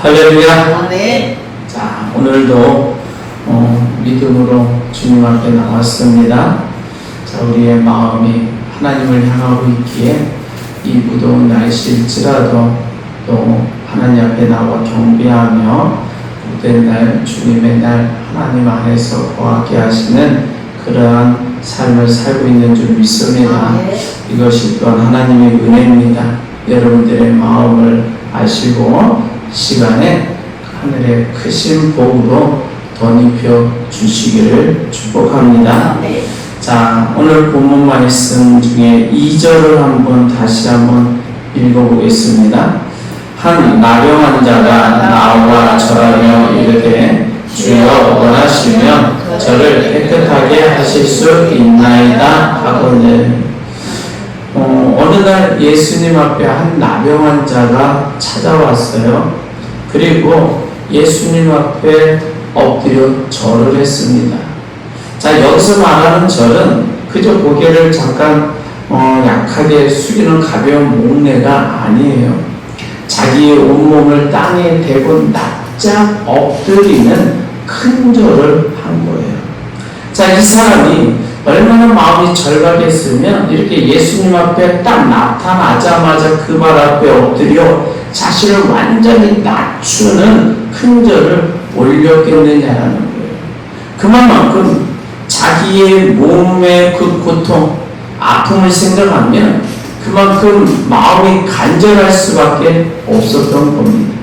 할렐루야. 아멘. 자, 오늘도 믿음으로 주님 앞에 나왔습니다. 자, 우리의 마음이 하나님을 향하고 있기에 이 무더운 날씨일지라도 또 하나님 앞에 나와 경배하며 복된 날, 주님의 날 하나님 안에서 거하게 하시는 그러한 삶을 살고 있는 줄 믿습니다. 이것이 또한 하나님의 은혜입니다. 여러분들의 마음을 아시고 시간에 하늘의 크신 복으로 덧입혀 주시기를 축복합니다. 자, 오늘 본문 말씀 중에 2절을 다시 한번 읽어보겠습니다. 한 나병 환자가 나와 절하며 이르되 주여 원하시면 저를 깨끗하게 하실 수 있나이다 하거늘. 어느 날 예수님 앞에 한 나병 환자가 찾아왔어요. 그리고 예수님 앞에 엎드려 절을 했습니다. 자, 여기서 말하는 절은 그저 고개를 잠깐 약하게 숙이는 가벼운 목례가 아니에요. 자기의 온몸을 땅에 대고 납작 엎드리는 큰 절을 한 거예요. 자, 이 사람이 얼마나 마음이 절박했으면 이렇게 예수님 앞에 딱 나타나자마자 그 발 앞에 엎드려 자신을 완전히 낮추는 큰 절을 올렸겠느냐라는 거예요. 그만큼 자기의 몸의 그 고통, 아픔을 생각하면 그만큼 마음이 간절할 수밖에 없었던 겁니다.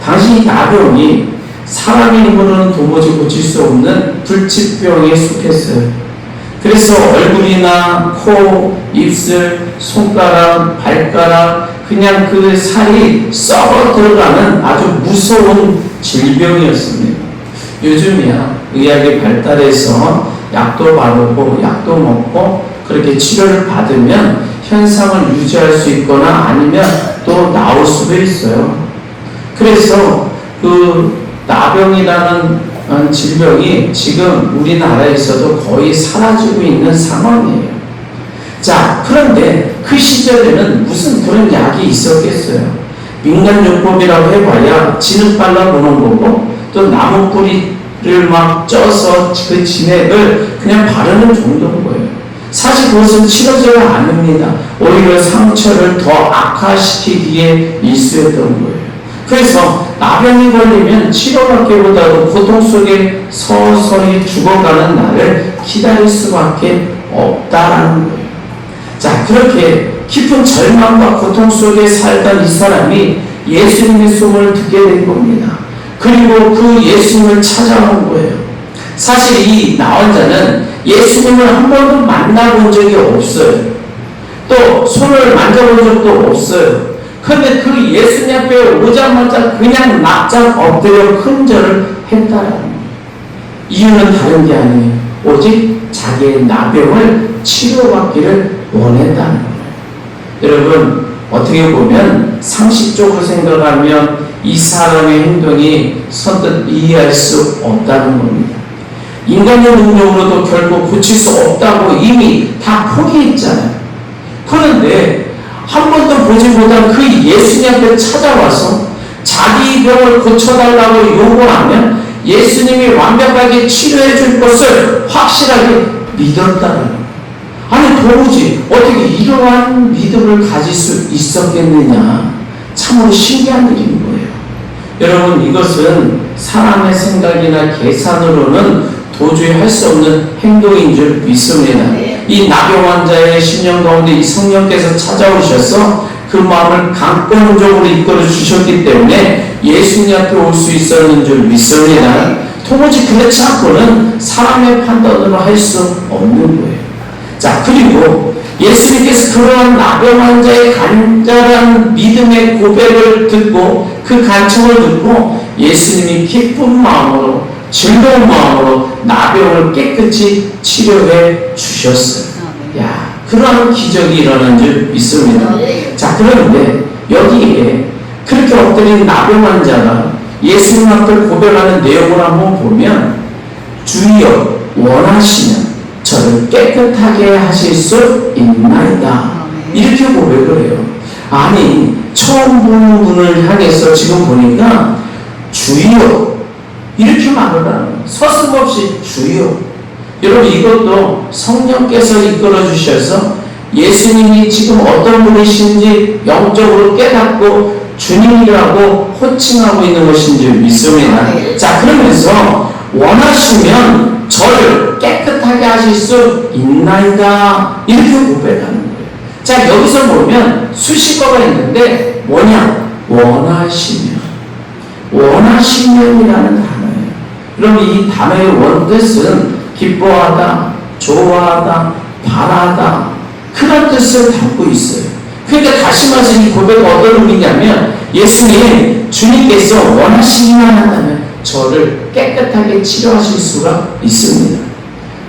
당시 이 나병이 사람의 힘으로는 도무지 고칠 수 없는 불치병에 속했어요. 그래서 얼굴이나 코, 입술, 손가락, 발가락 그냥 그 살이 썩어 들어가는 아주 무서운 질병이었습니다. 요즘이야 의학이 발달해서 약도 바르고 약도 먹고 그렇게 치료를 받으면 현상을 유지할 수 있거나 아니면 또 나올 수도 있어요. 그래서 그 나병이라는 질병이 지금 우리나라에서도 거의 사라지고 있는 상황이에요. 자, 그런데 그 시절에는 무슨 그런 약이 있었겠어요? 민간요법이라고 해봐야 진흙 발라보는 거고 또 나무 뿌리를 막 쪄서 그 진액을 그냥 바르는 정도인 거예요. 사실 그것은 치료제가 아닙니다. 오히려 상처를 더 악화시키기에 일쑤였던 거예요. 그래서 나병이 걸리면 치료받기보다도 고통 속에 서서히 죽어가는 날을 기다릴 수밖에 없다라는 거예요. 자, 그렇게 깊은 절망과 고통 속에 살던 이 사람이 예수님의 소문을 듣게 된 겁니다. 그리고 그 예수님을 찾아온 거예요. 사실 이 나환자는 예수님을 한 번도 만나본 적이 없어요. 또 손을 만져본 적도 없어요. 그런데 그 예수님 앞에 오자마자 그냥 납작 엎드려 큰 절을 했다라는 거예요. 이유는 다른 게 아니에요. 오직 자기의 나병을 치료받기를 원했다는 거예요. 여러분, 어떻게 보면 상식적으로 생각하면 이 사람의 행동이 선뜻 이해할 수 없다는 겁니다. 인간의 능력으로도 결국 고칠 수 없다고 이미 다 포기했잖아요. 그런데 한 번도 보지 못한 그 예수님 앞에 찾아와서 자기 병을 고쳐달라고 요구하면 예수님이 완벽하게 치료해 줄 것을 확실하게 믿었다는 거예요. 아니 도무지 어떻게 이러한 믿음을 가질 수 있었겠느냐. 참으로 신기한 일인 거예요. 여러분, 이것은 사람의 생각이나 계산으로는 도저히 할 수 없는 행동인 줄 믿습니다. 이 나병 환자의 심령 가운데 이 성령께서 찾아오셔서 그 마음을 강권적으로 이끌어 주셨기 때문에 예수님 앞에 올 수 있었는 줄 믿습니다. 도무지 그렇지 않고는 사람의 판단으로 할 수 없는 거예요. 자, 그리고 예수님께서 그러한 나병 환자의 간절한 믿음의 고백을 듣고 그 간청을 듣고 예수님이 기쁜 마음으로 즐거운 마음으로 나병을 깨끗이 치료해 주셨어요. 야, 그러한 기적이 일어난 줄 믿습니다. 자, 그런데 여기에 그렇게 엎드린 나병 환자가 예수님 앞을 고백하는 내용을 한번 보면 주여 원하시면 저를 깨끗하게 하실 수 있나이다. 이렇게 고백을 해요. 아니, 처음 보는 분을 향해서 지금 보니까 주여 이렇게 말하라는 서슴없이 주여. 여러분 이것도 성령께서 이끌어 주셔서 예수님이 지금 어떤 분이신지 영적으로 깨닫고 주님이라고 호칭하고 있는 것인지 믿습니다. 자, 그러면서 원하시면 저를 깨끗하게 하실 수 있나이다 이렇게 고백하는 거예요. 자, 여기서 보면 수식어가 있는데 뭐냐? 원하시면이라는 단어예요. 여러분 이 단어의 원뜻은 기뻐하다, 좋아하다, 바라다 그런 뜻을 담고 있어요. 그러니까 다시 말해서 이 고백은 어떤 의미냐면 예수님, 주님께서 원하시기만 한다면 저를 깨끗하게 치료하실 수가 있습니다.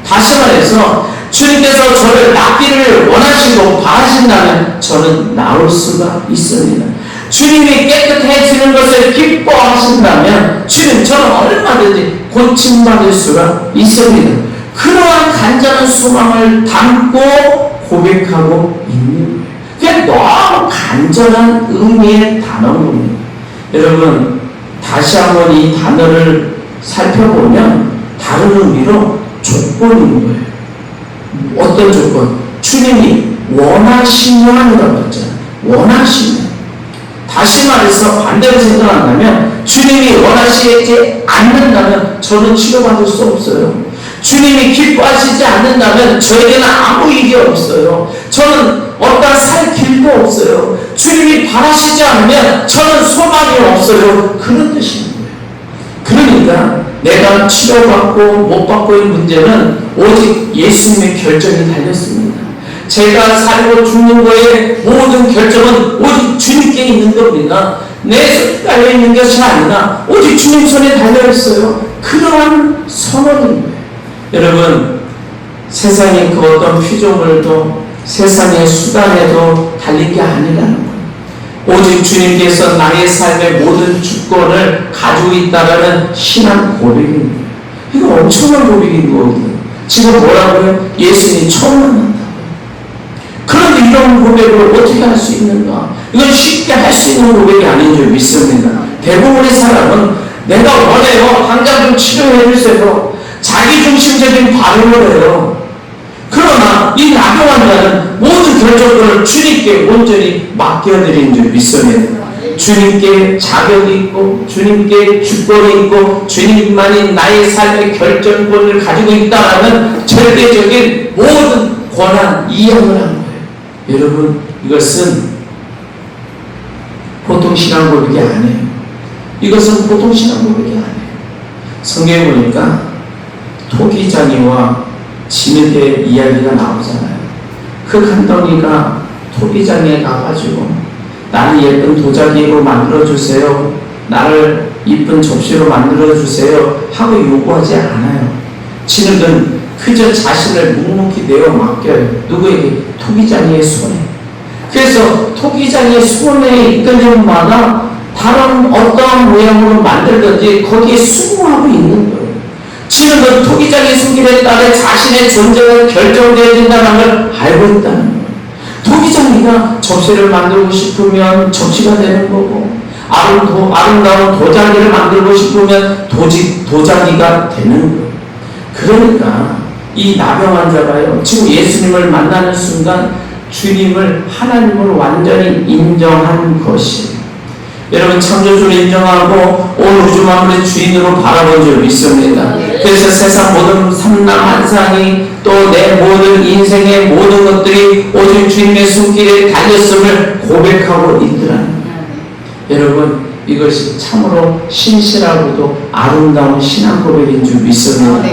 다시 말해서 주님께서 저를 낫기를 원하시고 바라신다면 저는 나을 수가 있습니다. 주님이 깨끗해지는 것을 기뻐하신다면 주님 저는 얼마든지 고침받을 수가 있습니다. 그러한 간절한 소망을 담고 고백하고 있는 거예요. 그냥 너무 간절한 의미의 단어입니다. 여러분 다시 한번 이 단어를 살펴보면 다른 의미로 조건인 거예요. 어떤 조건? 주님이 원하시면이라고 했잖아요. 원하시면. 다시 말해서 반대로 생각한다면 주님이 원하시지 않는다면 저는 치료받을 수 없어요. 주님이 기뻐하시지 않는다면 저에게는 아무 일이 없어요. 저는 어디다 살 길도 없어요. 주님이 바라시지 않으면 저는 소망이 없어요. 그런 뜻인 거예요. 그러니까 내가 치료받고 못 받고의 문제는 오직 예수님의 결정이 달렸습니다. 제가 살고 죽는 거에 모든 결정은 오직 주님께 있는 겁니다. 내 손에 달려있는 것이 아니라 오직 주님 손에 달려있어요. 그러한 선언인 거예요. 여러분 세상의 그 어떤 피조물도 세상의 수단에도 달린 게 아니라는 거예요. 오직 주님께서 나의 삶의 모든 주권을 가지고 있다는 신앙 고백입니다. 이거 엄청난 고백인 거거든요. 지금 뭐라고요? 예수님이 처음 만난다고요. 그런데 이런 고백을 어떻게 할 수 있는가? 이건 쉽게 할 수 있는 고백이 아닌 줄 믿습니다. 대부분의 사람은 내가 원해요. 당장 좀 치료해 주세요. 자기중심적인 발언을 해요. 그러나 이 나병환자는 모든 결정권을 주님께 온전히 맡겨드린 줄 믿습니다. 주님께 자격이 있고 주님께 주권이 있고 주님만이 나의 삶의 결정권을 가지고 있다는 절대적인 모든 권한 이양을 한 거예요. 여러분 이것은 보통 신앙 고백이 아니에요. 이것은 보통 신앙 고백이 아니에요. 성경에 보니까 토기장이와 진흙의 이야기가 나오잖아요. 그 간덩이가 토기장에 가가지고 나를 예쁜 도자기로 만들어주세요. 나를 이쁜 접시로 만들어주세요. 하고 요구하지 않아요. 진흙은 그저 자신을 묵묵히 내어 맡겨요. 누구에게? 토기장이의 손에. 그래서 토기장이의 손에 이끌림마다 다른 어떠한 모양으로 만들든지 거기에 수긍하고 있는 거예요. 진흙은 토기장의 손길에 따라 자신의 존재가 결정되어진다는 걸 알고 있다는 거예요. 토기장이가 접시를 만들고 싶으면 접시가 되는 거고 아름다운 도자기를 만들고 싶으면 도자기가 되는 거예요. 그러니까 이 나병 환자가요 지금 예수님을 만나는 순간 주님을 하나님으로 완전히 인정한 것이에요. 여러분 창조주를 인정하고 온 우주 만물의 주인으로 바라본 줄 믿습니다. 그래서 세상 모든 삼남한상이 또 내 모든 인생의 모든 것들이 오직 주님의 손길에 달렸음을 고백하고 있더라는 거예요. 여러분 이것이 참으로 신실하고도 아름다운 신앙 고백인 줄 믿습니다.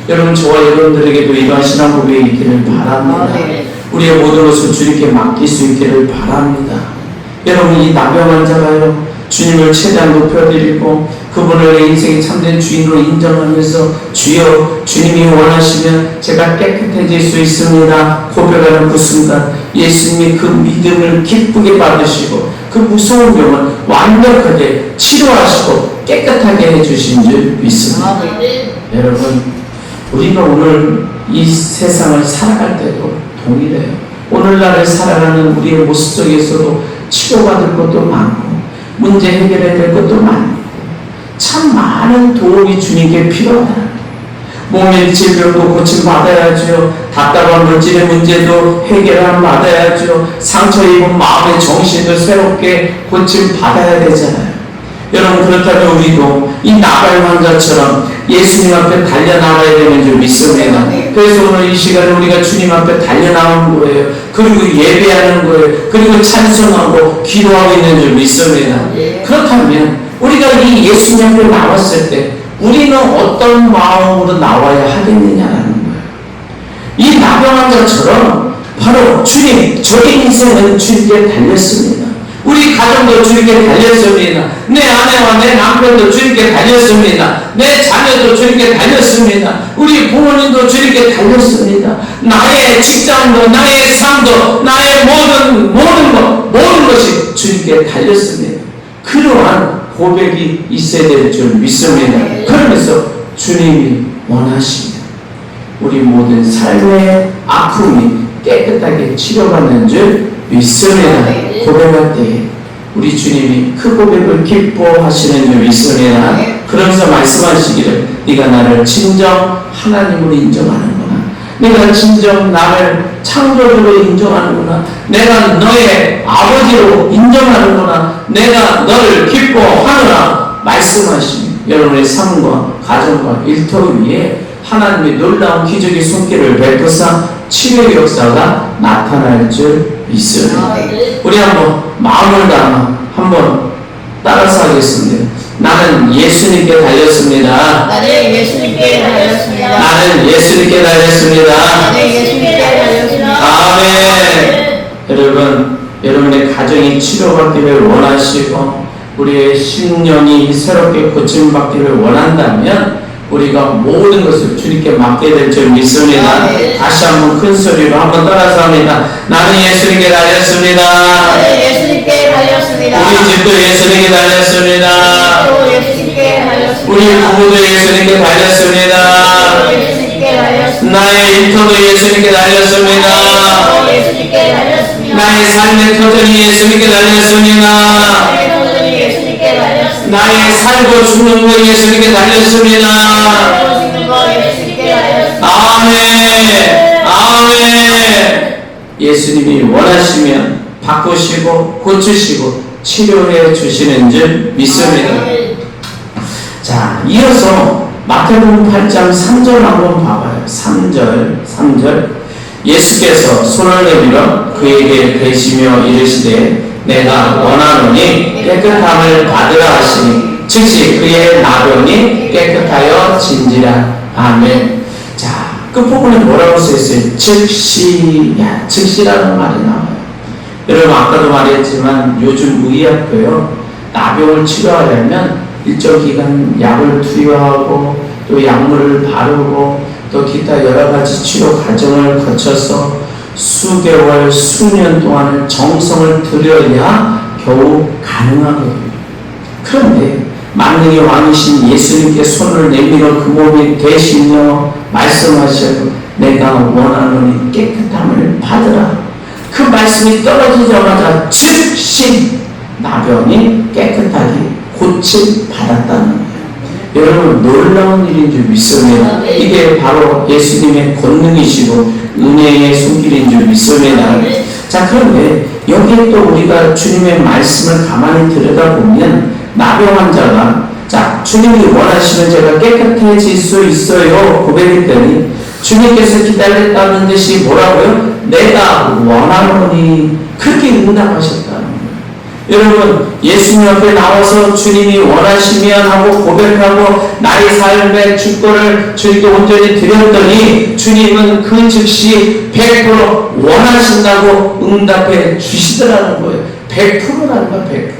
여러분 저와 여러분들에게도 이러한 신앙 고백이 있기를 바랍니다. 우리의 모든 것을 주님께 맡길 수 있기를 바랍니다. 여러분 이 나병 환자가요 주님을 최대한 높여드리고 그분을 내 인생의 참된 주인으로 인정하면서 주여 주님이 원하시면 제가 깨끗해질 수 있습니다 고백하는 그 순간 예수님이 그 믿음을 기쁘게 받으시고 그 무서운 병을 완벽하게 치료하시고 깨끗하게 해주신 줄 믿습니다. 여러분 우리가 오늘 이 세상을 살아갈 때도 동일해요. 오늘날을 살아가는 우리의 모습 속에서도 치료받을 것도 많고 문제 해결해야 될 것도 많고 참 많은 도움이 주님께 필요하다. 몸의 질병도 고침받아야죠. 답답한 물질의 문제도 해결을 받아야죠. 상처 입은 마음의 정신도 새롭게 고침받아야 되잖아요. 여러분, 그렇다면 우리도 이 나발 환자처럼 예수님 앞에 달려나가야 되는 줄 믿습니다. 그래서 오늘 이 시간에 우리가 주님 앞에 달려나가는 거예요. 그리고 예배하는 거예요. 그리고 찬송하고 기도하고 있는 줄 믿습니다. 그렇다면 우리가 이 예수님 앞에 나왔을 때 우리는 어떤 마음으로 나와야 하겠느냐라는 거예요. 이 나병 환자처럼 바로 주님, 저의 인생은 주님께 달렸습니다. 우리 가정도 주님께 달렸습니다. 내 아내와 내 남편도 주님께 달렸습니다. 내 자녀도 주님께 달렸습니다. 우리 부모님도 주님께 달렸습니다. 나의 직장도, 나의 삶도, 나의 모든 것이 주님께 달렸습니다. 그러한 고백이 있어야 될 줄 믿습니다. 그러면서 주님이 원하십니다. 우리 모든 삶의 아픔이 깨끗하게 치료받는 줄 믿습니다. 고백할 때 우리 주님이 그 고백을 기뻐하시는 줄 믿습니다. 그러면서 말씀하시기를 네가 나를 진정 하나님으로 인정하는구나. 내가 진정 나를 창조주로 인정하는구나. 내가 너의 아버지로 인정하는구나. 내가 너를 기뻐하느라 말씀하신 여러분의 삶과 가정과 일터 위에 하나님의 놀라운 기적의 손길을 베푸사 치료의 역사가 나타날 줄 믿습니다. 우리 한번 마음을 다하 한번 따라서 하겠습니다. 나는 예수님께 달렸습니다. 나는 예수님께 달렸습니다. 나는 예수님께 달렸습니다. 나는 예수님께 달렸습니다. 아멘. 여러분, 여러분의 가정이 치료받기를 원하시고 우리의 심령이 새롭게 고침받기를 원한다면 우리가 모든 것을 주님께 맡게 될 줄 믿습니다. 다시 한번 큰 소리로 한번 따라서 합니다. 나는 예수님께 달렸습니다. 나는 예수님께 달렸습니다. 우리 집도 예수님께 달렸습니다. 또 예수님께 달렸습니다. 우리 부부도 예수님께 달렸습니다. 또 예수님께 달렸습니다. 나의 일터도 예수님께 달렸습니다. 또 예수님께 달렸습니다. 나의 삶의 터전이 예수님께 달렸습니다. 나의 터전이 예수님께 달렸습니다. 나의 살고 죽는 거 예수님께 달렸습니다. 죽는 거 예수님께 달렸습니다. 아멘. 아멘. 예수님이 원하시면 바꾸시고 고치시고 치료해 주시는 줄 믿습니다. 자, 이어서 마태복음 8장 3절 한번 봐봐요. 3절 예수께서 손을 내밀어 그에게 대시며 이르시되 내가 원하노니 깨끗함을 받으라 하시니 즉시 그의 나병이 깨끗하여 진지라. 아멘. 자, 끝부분에 뭐라고 써있어요? 즉시라는 말이 나와요. 여러분, 아까도 말했지만 요즘 의학도요, 나병을 치료하려면 일정 기간 약을 투여하고 또 약물을 바르고 또 기타 여러 가지 치료 과정을 거쳐서 수개월, 수년 동안을 정성을 들여야 겨우 가능하거든요. 그런데 만능의 왕이신 예수님께 손을 내밀어 그 몸에 대시며 말씀하셔도 내가 원하노니 깨끗함을 받으라. 그 말씀이 떨어지자마자 즉시 나병이 깨끗하게 고침 받았다는 거예요. 여러분, 놀라운 일인 줄 믿습니다. 이게 바로 예수님의 권능이시고 은혜의 손길인 줄 믿습니다. 자, 그런데 여기에 또 우리가 주님의 말씀을 가만히 들여다보면 나병 환자가 자, 주님이 원하시면 제가 깨끗해질 수 있어요 고백했더니 주님께서 기다렸다는 듯이 뭐라고요? 내가 원하노니 그렇게 응답하셨다는 거예요. 여러분, 예수님 앞에 나와서 주님이 원하시면 하고 고백하고 나의 삶의 주권을 주님께 온전히 드렸더니 주님은 그 즉시 100% 원하신다고 응답해 주시더라는 거예요. 100%라는 거야, 100%.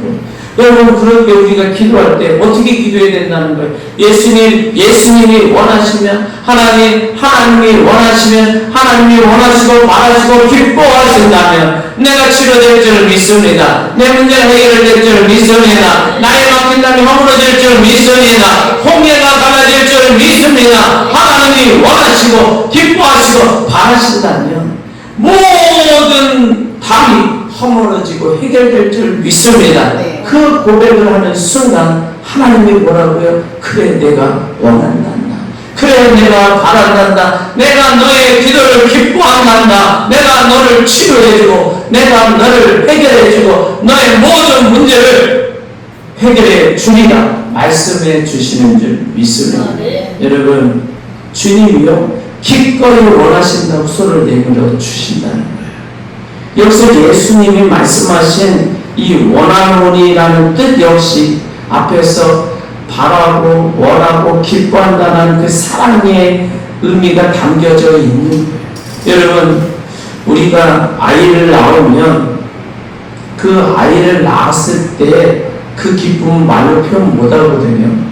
여러분, 그렇게 우리가 기도할 때 어떻게 기도해야 된다는 거예요? 예수님이 원하시면 하나님이 원하시면 하나님이 원하시고 바라시고 기뻐하신다면 내가 치료될 줄 믿습니다. 내 문제가 해결될 줄 믿습니다. 나의 막힌 담이 허물어질 줄 믿습니다. 홍해가 갈라질 줄 믿습니다. 하나님이 원하시고 기뻐하시고 바라신다면 모든 담이 허물어지고 해결될 줄 믿습니다. 그 고백을 하는 순간 하나님이 뭐라고요? 그래 내가 원한단다. 그래 내가 바란단다. 내가 너의 기도를 기뻐한단다. 내가 너를 치료해주고 내가 너를 해결해주고 너의 모든 문제를 해결해 주리라 말씀해 주시는 줄 믿습니다. 여러분 주님이요 기꺼이 원하신다고 손을 내밀어 주신다는 거예요. 여기서 예수님이 말씀하신 이 원하노니라는 뜻 역시 앞에서 바라고 원하고 기뻐한다는 그 사랑의 의미가 담겨져 있는 거예요. 여러분 우리가 아이를 낳으면 그 아이를 낳았을 때 그 기쁨은 말로 표현 못하거든요.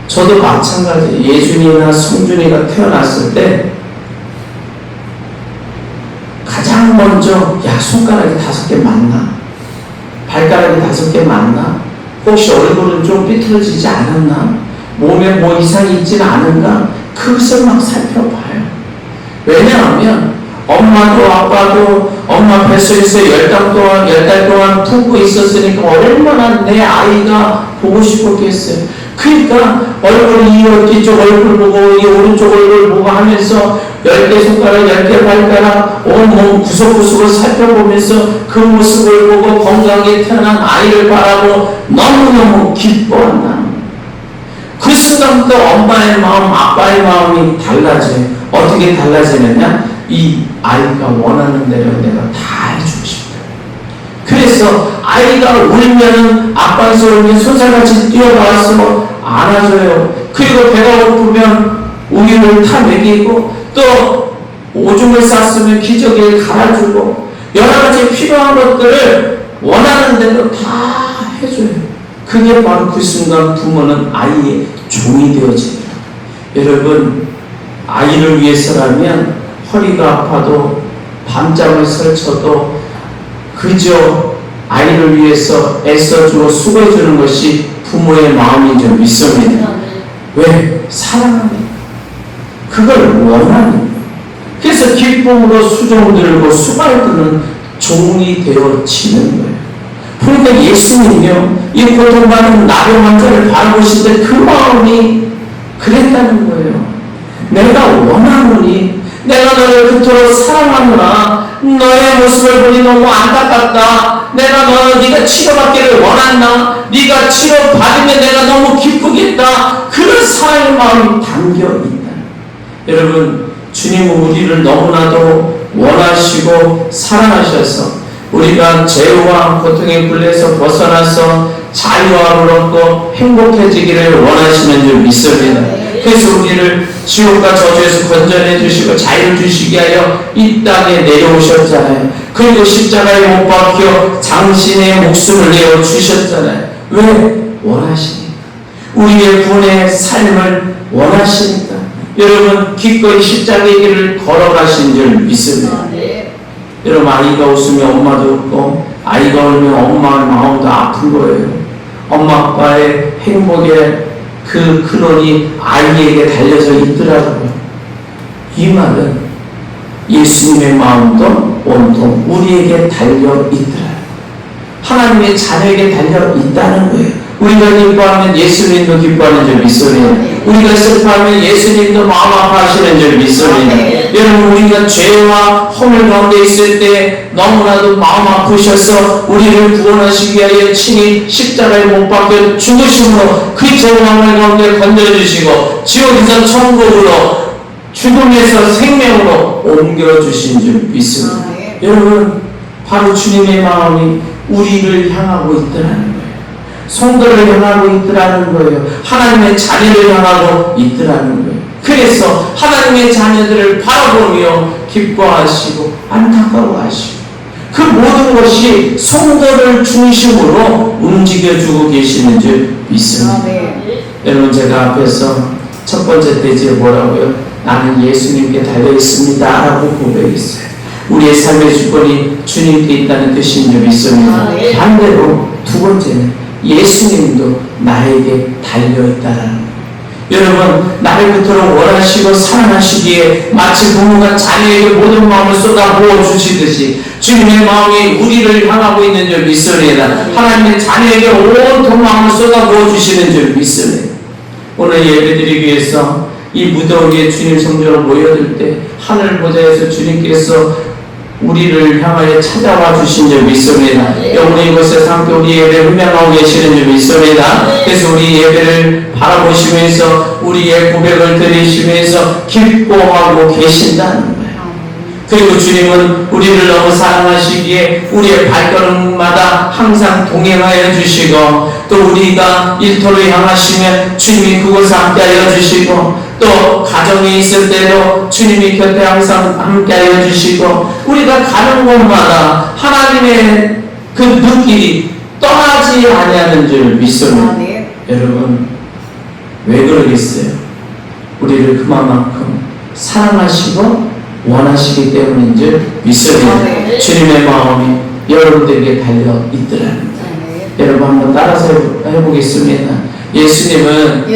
저도 마찬가지. 예준이나 성준이가 태어났을 때 가장 먼저 야 손가락이 5개 맞나? 발가락이 5개 맞나? 혹시 얼굴은 좀 삐뚤어지지 않았나? 몸에 뭐 이상이 있지는 않은가? 그것을 막 살펴봐요. 왜냐하면 엄마도 아빠도 엄마 뱃속에서 10달 동안 품고 있었으니까 얼마나 내 아이가 보고 싶었겠어요. 그러니까 이쪽 얼굴 보고 이 오른쪽 얼굴 보고 하면서 10개 손가락 10개 발가락 온몸 구석구석을 살펴보면서 그 모습을 보고 건강하게 태어난 아이를 바라고 너무너무 기뻐한다. 그 순간부터 엄마의 마음 아빠의 마음이 달라져요. 어떻게 달라지느냐? 이 아이가 원하는 대로 내가 다 해주고 싶어요. 그래서 아이가 울면은 아빠 손에 손살같이 뛰어와서 안아줘요. 그리고 배가 고프면 우유를 타 먹이고 또 오줌을 쌌으면 기저귀를 갈아주고 여러 가지 필요한 것들을 원하는 대로 다 해줘요. 그게 바로 그 순간 부모는 아이의 종이 되어집니다. 여러분 아이를 위해서라면 허리가 아파도 밤잠을 설쳐도 그저 아이를 위해서 애써주고 수고해주는 것이 부모의 마음인 줄 믿습니다. 왜? 사랑합니다. 그걸 원하는. 그래서 기쁨으로 수종들고 수발드는 종이 되어지는 거예요. 그러니까 예수님이요 이 고통받는 나병 환자를 바라보실 때 그 마음이 그랬다는 거예요. 내가 원하노니 내가 너를 그토록 사랑하노라. 너의 모습을 보니 너무 안타깝다. 네가 치료받기를 원한다. 네가 치료받으면 내가 너무 기쁘겠다. 그런 사랑의 마음이 담겨있다. 여러분 주님은 우리를 너무나도 원하시고 사랑하셔서 우리가 죄와 고통의 굴레에서 벗어나서 자유함을 얻고 행복해지기를 원하시는 줄 믿습니다. 그래서 우리를 지옥과 저주에서 건져내 주시고 자유를 주시기 하여 이 땅에 내려오셨잖아요. 그리고 십자가에 못 박혀 당신의 목숨을 내어 주셨잖아요. 왜? 원하시니까. 우리의 구원의 삶을 원하시니까. 여러분 기꺼이 십자가의 길을 걸어가신 줄 믿습니다. 여러분 아이가 웃으면 엄마도 웃고 아이가 울면 엄마의 마음도 아픈 거예요. 엄마 아빠의 행복의 그 근원이 아이에게 달려져 있더라고요. 이 말은 예수님의 마음도 온통 우리에게 달려 있더라. 하나님의 자녀에게 달려 있다는 거예요. 우리가 기뻐하면 예수님도 기뻐하는 줄 믿습니다. 우리가 슬퍼하면 예수님도 마음 아파하시는 줄 믿습니다. 여러분 우리가 죄와 허물 가운데 있을 때 너무나도 마음 아프셔서 우리를 구원하시기 위하여 친히 십자가에 못 박혀 죽으심으로 그 죄와 가운데 건져주시고 지옥에서 천국으로 죽음에서 생명으로 옮겨주신 줄 믿습니다. 여러분 바로 주님의 마음이 우리를 향하고 있더라는 거예요. 성도를 향하고 있더라는 거예요. 하나님의 자녀를 향하고 있더라는 거예요. 그래서 하나님의 자녀들을 바라보며 기뻐하시고 안타까워하시고 그 모든 것이 성도를 중심으로 움직여주고 계시는 줄 믿습니다. 여러분 제가 앞에서 첫 번째 대지에 뭐라고요? 나는 예수님께 달려있습니다 라고 고백했어요. 우리의 삶의 주권이 주님께 있다는 뜻인 줄 믿습니다. 반대로 두 번째는 예수님도 나에게 달려있다라는 거예요. 여러분, 나를 그토록 원하시고 사랑하시기에 마치 부모가 자녀에게 모든 마음을 쏟아 부어주시듯이 주님의 마음이 우리를 향하고 있는 줄 믿습니다. 하나님의 자녀에게 온통 마음을 쏟아 부어주시는 줄 믿습니다. 오늘 예배드리기 위해서 이 무덤 위에 주님 성전으로 모여들 때 하늘 보좌에서 주님께서 우리를 향하여 찾아와 주신 줄 믿습니다. 영원히 이곳에서 함께 우리 예배를 훈련하고 계시는 줄 믿습니다. 그래서 우리 예배를 바라보시면서 우리의 고백을 드리시면서 기뻐하고 계신다는 거예요. 그리고 주님은 우리를 너무 사랑하시기에 우리의 발걸음마다 항상 동행하여 주시고 또 우리가 일터로 향하시면 주님이 그곳에 함께하여 주시고 또 가정에 있을 때도 주님이 곁에 항상 함께하여 주시고 우리가 가는 곳마다 하나님의 그 눈길이 떠나지 아니하는 줄 믿습니다. 여러분, 왜 그러겠어요? 우리를 그만큼 사랑하시고 원하시기 때문인 줄 믿습니다. 주님의 마음이 여러분들에게 달려 있더라는 거예요. 여러분 한번 따라서 해보겠습니다. 예수님은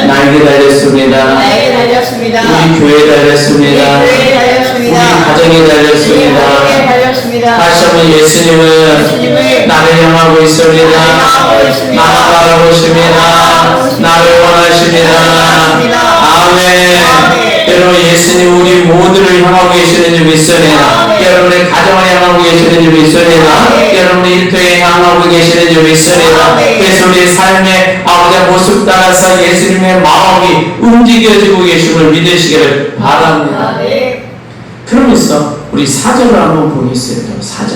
나에게 달렸습니다. 우리 교회에 달렸습니다. 우리 가정에 달렸습니다. 다시 한번 예수님은 나를 향하고 있습니다. 나를 바라보십니다. 나를 원하십니다. 아멘. 여러분, 예수님 우리 모두를 향하고 계시는 줄 믿습니다. 여러분의 가정을 향하고 계시는 줄 믿습니다. 여러분의 일터에 향하고 계시는 줄 믿습니다. 그래서 우리 삶의 아버지의 모습 따라서 예수님의 마음이 움직여지고 계심을 믿으시기를 바랍니다. 그러면서 우리 4절을 한번 보겠습니다. 4절.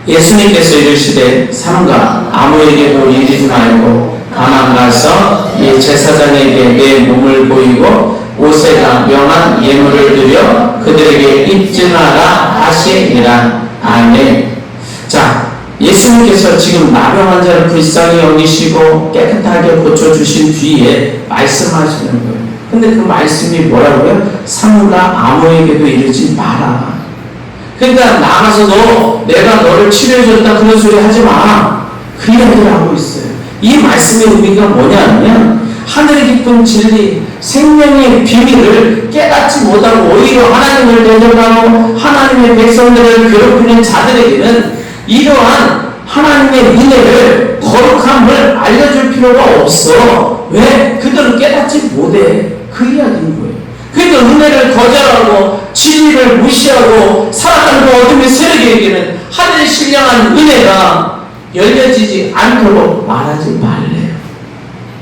예수님께서 이르시되 삼가 아무에게도 이르지 말고 가만 가서 이 제사장에게 내 몸을 보이고 오세가 명한 예물을 드려 그들에게 입증하라 하시니라. 아멘. 자, 예수님께서 지금 나병 환자를 불쌍히 여기시고 깨끗하게 고쳐주신 뒤에 말씀하시는 거예요. 근데 그 말씀이 뭐라고요? 삼가 아무에게도 이르지 마라. 그러니까 나가서 내가 너를 치료해줬다 그런 소리 하지 마. 그 이야기를 하고 있어요. 이 말씀의 의미가 뭐냐면 하늘의 깊은 진리, 생명의 비밀을 깨닫지 못하고 오히려 하나님을 대적하고 하나님의 백성들을 괴롭히는 자들에게는 이러한 하나님의 은혜를, 거룩함을 알려줄 필요가 없어. 왜? 그들은 깨닫지 못해. 그 이야기인 거예요. 그러니까 은혜를 거절하고 진리를 무시하고 살아가는 그 어둠의 세력에게는 하늘의 신령한 은혜가 열려지지 않도록 말하지 말래요.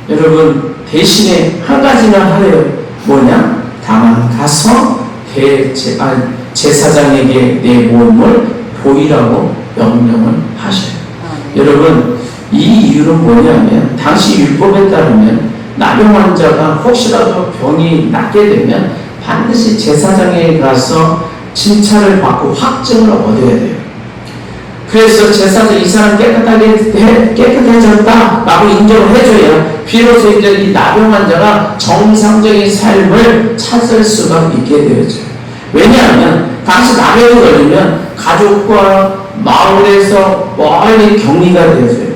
여러분, 대신에 한 가지만 하래요. 뭐냐? 다만 가서 제사장에게 내 몸을 보이라고 명령을 하셔요. 여러분, 이 이유는 뭐냐면 당시 율법에 따르면 나병 환자가 혹시라도 병이 낫게 되면 반드시 제사장에 가서 진찰을 받고 확증을 얻어야 돼요. 그래서 제사장 이 사람 깨끗해졌다 라고 인정을 해줘야 비로소 이제 이 나병 환자가 정상적인 삶을 찾을 수가 있게 되어져요. 왜냐하면 당시 나병이 걸리면 가족과 마을에서 멀리 격리가 되어져요.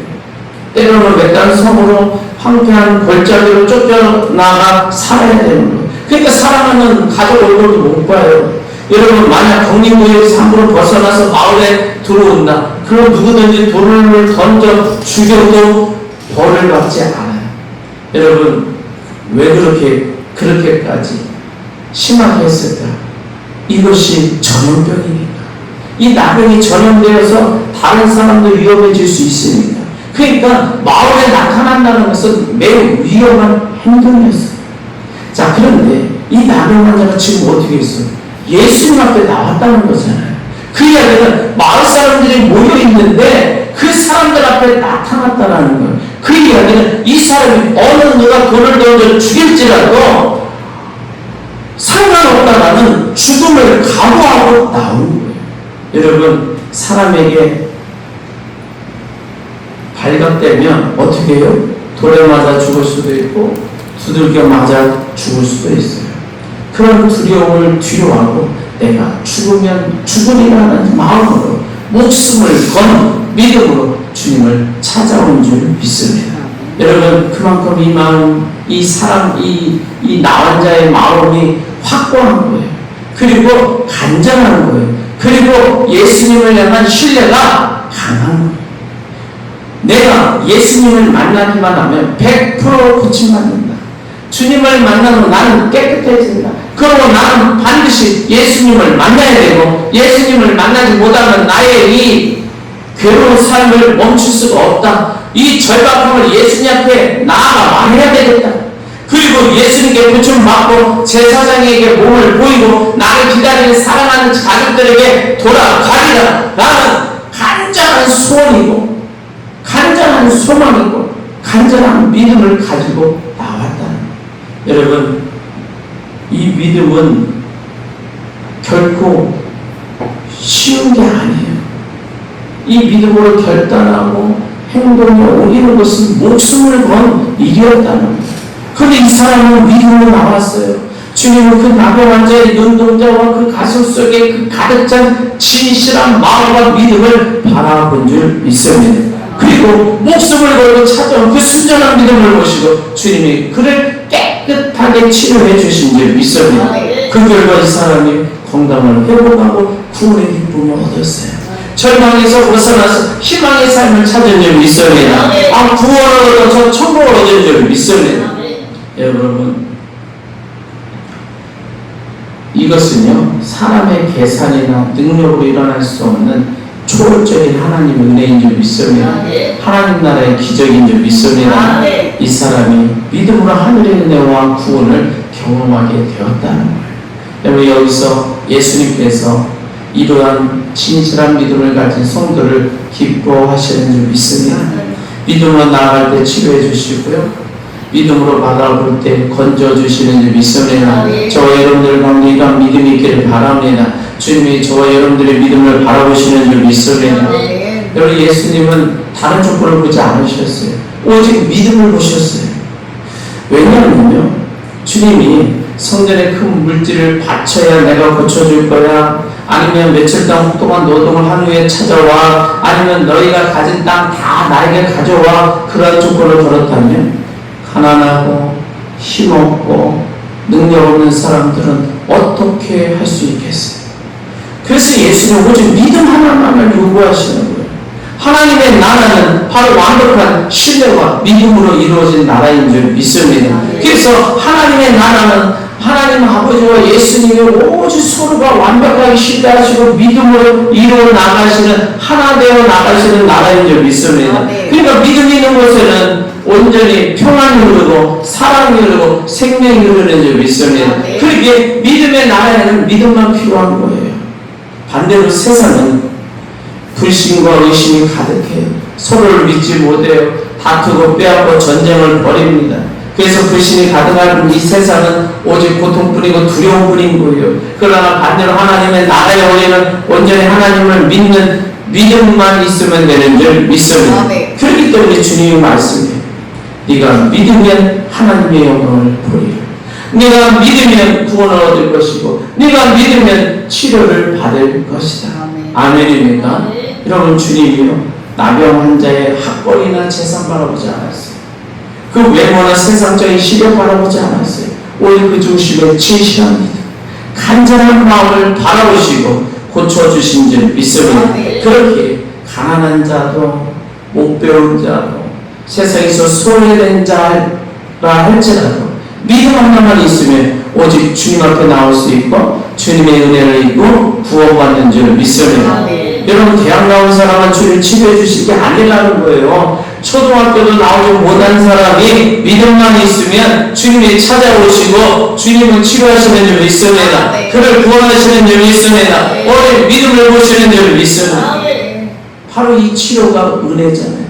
때로는 외딴 섬으로 황폐한 골짜기로 쫓겨나가 살아야 되는 거예요. 그러니까 사랑하는 가족 얼굴도 못 봐요. 여러분, 만약 격리구역에서 함부로 벗어나서 마을에 들어온다. 그럼 누구든지 돌을 던져 죽여도 벌을 받지 않아요. 여러분, 왜 그렇게까지 심하게 했을까? 이것이 전염병이니까. 이 나병이 전염되어서 다른 사람도 위험해질 수 있으니까. 그러니까 마을에 나타난다는 것은 매우 위험한 행동이었어요. 자, 그런데 이 나병 환자가 지금 어떻게 했어요? 예수님 앞에 나왔다는 거잖아요. 그 이야기는 마을 사람들이 모여있는데 그 사람들 앞에 나타났다는 거예요. 그 이야기는 이 사람이 어느 누가 돌을 던져 죽일지라도 상관없다라는 죽음을 각오하고 나온 거예요. 여러분, 사람에게 발각되면 어떻게 해요? 돌에 맞아 죽을 수도 있고 두들겨 맞아 죽을 수도 있어요. 그런 두려움을 뒤로하고 내가 죽으면 죽으리라는 마음으로 목숨을 건 믿음으로 주님을 찾아온 줄 믿습니다. 여러분, 그만큼 이 마음, 이 사람, 이 나환자의 마음이 확고한 거예요. 그리고 간절한 거예요. 그리고 예수님을 향한 신뢰가 강한 거예요. 내가 예수님을 만나기만 하면 100% 고침받는다. 주님을 만나면 나는 깨끗해진다. 그리고 나는 반드시 예수님을 만나야 되고, 예수님을 만나지 못하면 나의 이 괴로운 삶을 멈출 수가 없다. 이 절박함을 예수님 앞에 나아가 말해야 되겠다. 그리고 예수님께 고침받고 제사장에게 몸을 보이고 나를 기다리는 사랑하는 가족들에게 돌아가리라. 나는 간절한 소원이고 간절한 소망이고 간절한 믿음을 가지고 나왔다는 거예요. 여러분, 이 믿음은 결코 쉬운 게 아니에요. 이 믿음으로 결단하고 행동에 옮기는 것은 목숨을 건 일이었다는 거예요. 그런데 이 사람은 믿음으로 나왔어요. 주님은 그 나병 환자의 눈동자와 그 가슴 속에 그 가득 찬 진실한 마음과 믿음을 바라본 줄 믿습니다. 그리고 목숨을 걸고 찾아온 그 순전한 믿음을 보시고 주님이 그를 깨끗하게 치료해 주신 줄 믿습니다. 그 결과 이 사람이 건강을 회복하고 구원의 기쁨을 얻었어요. 절망에서 벗어나서 희망의 삶을 찾은 줄 믿습니다. 구원을 얻어서 천국을 얻은 줄 믿습니다. 여러분, 이것은요 사람의 계산이나 능력으로 일어날 수 없는 초월적인 하나님의 은혜인 줄 믿습니다. 하나님 나라의 기적인 줄 믿습니다. 이 사람이 믿음으로 하늘의 은혜와 구원을 경험하게 되었다는 거예요. 여러분, 여기서 예수님께서 이러한 진실한 믿음을 가진 성도를 기뻐하시는 줄 믿습니다. 믿음으로 나아갈 때 치료해 주시고요, 믿음으로 바라볼 때 건져주시는 줄 믿습니다. 저와 여러분들 가운데 이러한 믿음이 있기를 바랍니다. 주님이 저와 여러분들의 믿음을 바라보시는 줄 믿습니다. 여러분, 예수님은 다른 조건을 보지 않으셨어요. 오직 믿음을 보셨어요. 왜냐하면요, 주님이 성전에 큰 물질을 바쳐야 내가 고쳐줄 거야, 아니면 며칠 동안 노동을 한 후에 찾아와, 아니면 너희가 가진 땅 다 나에게 가져와, 그런 조건을 걸었다면 가난하고 힘없고 능력 없는 사람들은 어떻게 할 수 있겠어요? 그래서 예수는 오직 믿음 하나만을 요구하시는 거예요. 하나님의 나라는 바로 완벽한 신뢰와 믿음으로 이루어진 나라인 줄 믿습니다. 그래서 하나님의 나라는 하나님 아버지와 예수님이 오직 서로가 완벽하게 신뢰하시고 믿음으로 이루어 나가시는, 하나 되어 나가시는 나라인 줄 믿습니다. 그러니까 믿음이 있는 곳에는 온전히 평안이 흐르고 사랑이 흐르고 생명이 흐르는 줄 믿습니다. 그렇게 믿음의 나라에는 믿음만 필요한 거예요. 반대로 세상은 불신과 의심이 가득해요. 서로를 믿지 못해요. 다투고 빼앗고 전쟁을 벌입니다. 그래서 불신이 가득한 이 세상은 오직 고통뿐이고 두려움뿐인 거예요. 그러나 반대로 하나님의 나라에 우리는 온전히 하나님을 믿는 믿음만 있으면 되는 줄 믿습니다. 그렇기 때문에 주님이 말씀해요. 네가 믿으면 하나님의 영광을 보리라. 네가 믿으면 구원을 얻을 것이고 네가 믿으면 치료를 받을 것이다. 아멘입니까? 여러분, 주님이요 나병 환자의 학벌이나 재산 바라보지 않았어요. 그 외모나 세상적인 시력 바라보지 않았어요. 오늘 그 중심에 진실한 믿음, 간절한 마음을 바라보시고 고쳐주신 줄 믿습니다. 그렇게 가난한 자도 못 배운 자도 세상에서 소외된 자라 할지라도 믿음 하나만 있으면 오직 주님 앞에 나올 수 있고 주님의 은혜를 입고 구원받는 줄 믿습니다. 여러분, 대학 나온 사람은 주님 치료해 주실 게 아니라는 거예요. 초등학교도 나오지 못한 사람이 믿음만 있으면 주님이 찾아오시고 주님은 치료하시는 줄 믿습니다. 그를 구원하시는 줄 믿습니다. 오늘 믿음을 보시는 줄 믿습니다. 바로 이 치료가 은혜잖아요.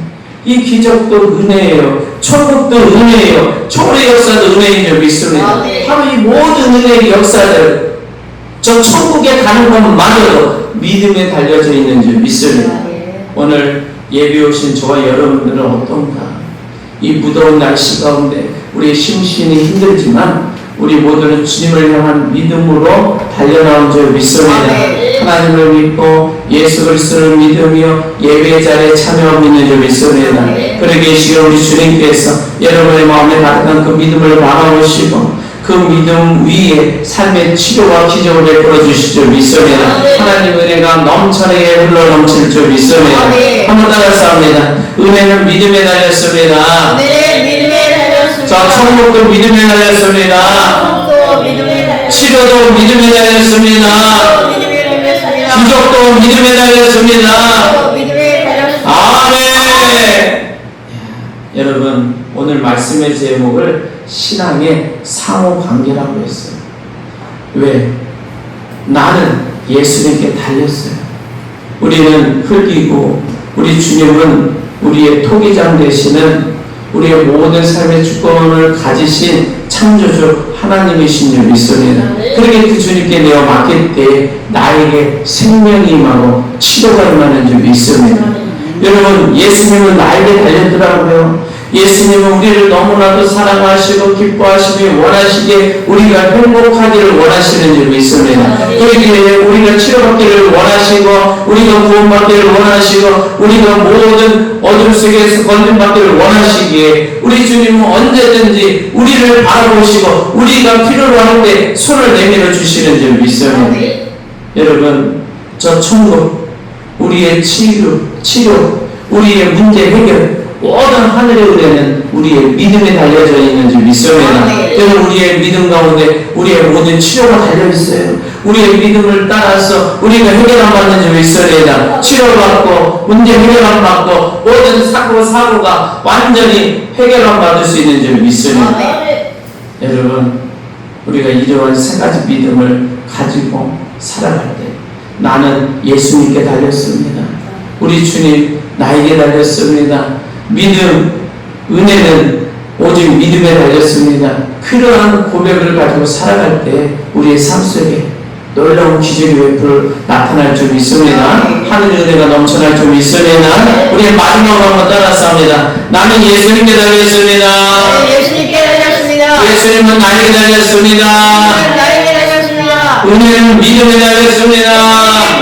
이 기적도 은혜예요. 천국도 은혜예요. 초월의 역사도 은혜인 줄 믿습니다. 바로 이 모든 은혜의 역사들, 저 천국에 가는 것만으로도 믿음에 달려져 있는 줄 믿습니다. 오늘 예배 오신 저와 여러분들은 어떤가? 이 무더운 날씨 가운데 우리 심신이 힘들지만 우리 모두는 주님을 향한 믿음으로 달려나온 줄 믿습니다. 아멘. 하나님을 믿고 예수 그리스도를 믿으며 예배 자리에 참여하고 있는 줄 믿습니다. 아멘. 그러기에 지금 우리 주님께서 여러분의 마음에 가득한 그 믿음을 막아보시고 그 믿음 위에 삶의 치료와 기적을 베풀어 주실 줄 믿습니다. 아멘. 하나님 은혜가 넘쳐나게 흘러 넘칠 줄 믿습니다. 아멘. 한번 따라서 합니다. 은혜는 믿음에 달렸습니다. 오늘은 믿음에 달렸습니다. 자, 천국도 믿음에 달렸습니다. 천국도 믿음에 달렸습니다. 치료도 믿음에 달렸습니다. 믿음에 달렸습니다. 기적도 믿음에 달렸습니다. 믿음에 달렸습니다. 아멘. 여러분, 오늘 말씀의 제목을 신앙의 상호관계라고 했어요. 왜? 나는 예수님께 달렸어요. 우리는 흙이고 우리 주님은 우리의 토기장 되시는 우리의 모든 삶의 주권을 가지신 창조주 하나님이신 줄 믿습니다. 그렇게 그 주님께 내어 맡길 때 나에게 생명이 임하고 치료가 임하는 줄 믿습니다. 여러분, 예수님은 나에게 달렸더라고요. 예수님은 우리를 너무나도 사랑하시고 기뻐하시며 원하시기에 우리가 행복하기를 원하시는 줄 믿습니다. 그러기에 우리가 치료받기를 원하시고 우리가 구원받기를 원하시고 우리가 모든 어둠 속에서 건진받기를 원하시기에 우리 주님은 언제든지 우리를 바라보시고 우리가 필요로 할 때 손을 내밀어 주시는 줄 믿습니다. 여러분, 저 천국, 우리의 치료, 우리의 문제 해결, 모든 하늘의 은혜는 우리의 믿음에 달려져 있는 줄 믿습니다. 여러분, 우리의 믿음 가운데 우리의 모든 치료가 달려있어요. 우리의 믿음을 따라서 우리가 해결안 받는 줄 믿습니다. 치료받고 문제 해결안 받고 모든 사고가 완전히 해결안 받을 수 있는 줄 믿습니다. 여러분, 우리가 이러한 세 가지 믿음을 가지고 살아갈 때 나는 예수님께 달렸습니다. 우리 주님 나에게 달렸습니다. 믿음, 은혜는 오직 믿음에 달렸습니다. 그러한 고백을 가지고 살아갈 때 우리의 삶 속에 놀라운 기적이 베풀어 나타날 줄 믿습니다. 하늘의 은혜가 넘쳐날 줄 믿습니다. 우리의 마지막으로 한번 따라서 합니다. 나는 예수님께 달렸습니다. 예수님께 달렸습니다. 예수님은 나에게 달렸습니다. 나에게 달렸습니다. 은혜는 믿음에 달렸습니다.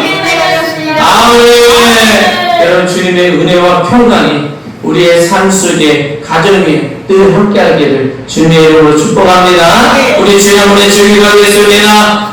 믿음에 달렸습니다. 아멘. 여러분, 주님의 은혜와 평강이 우리의 삶 속에 가정에 늘 함께하기를 주님의 이름으로 축복합니다. 우리 주여 한번 외치기로 하겠습니다.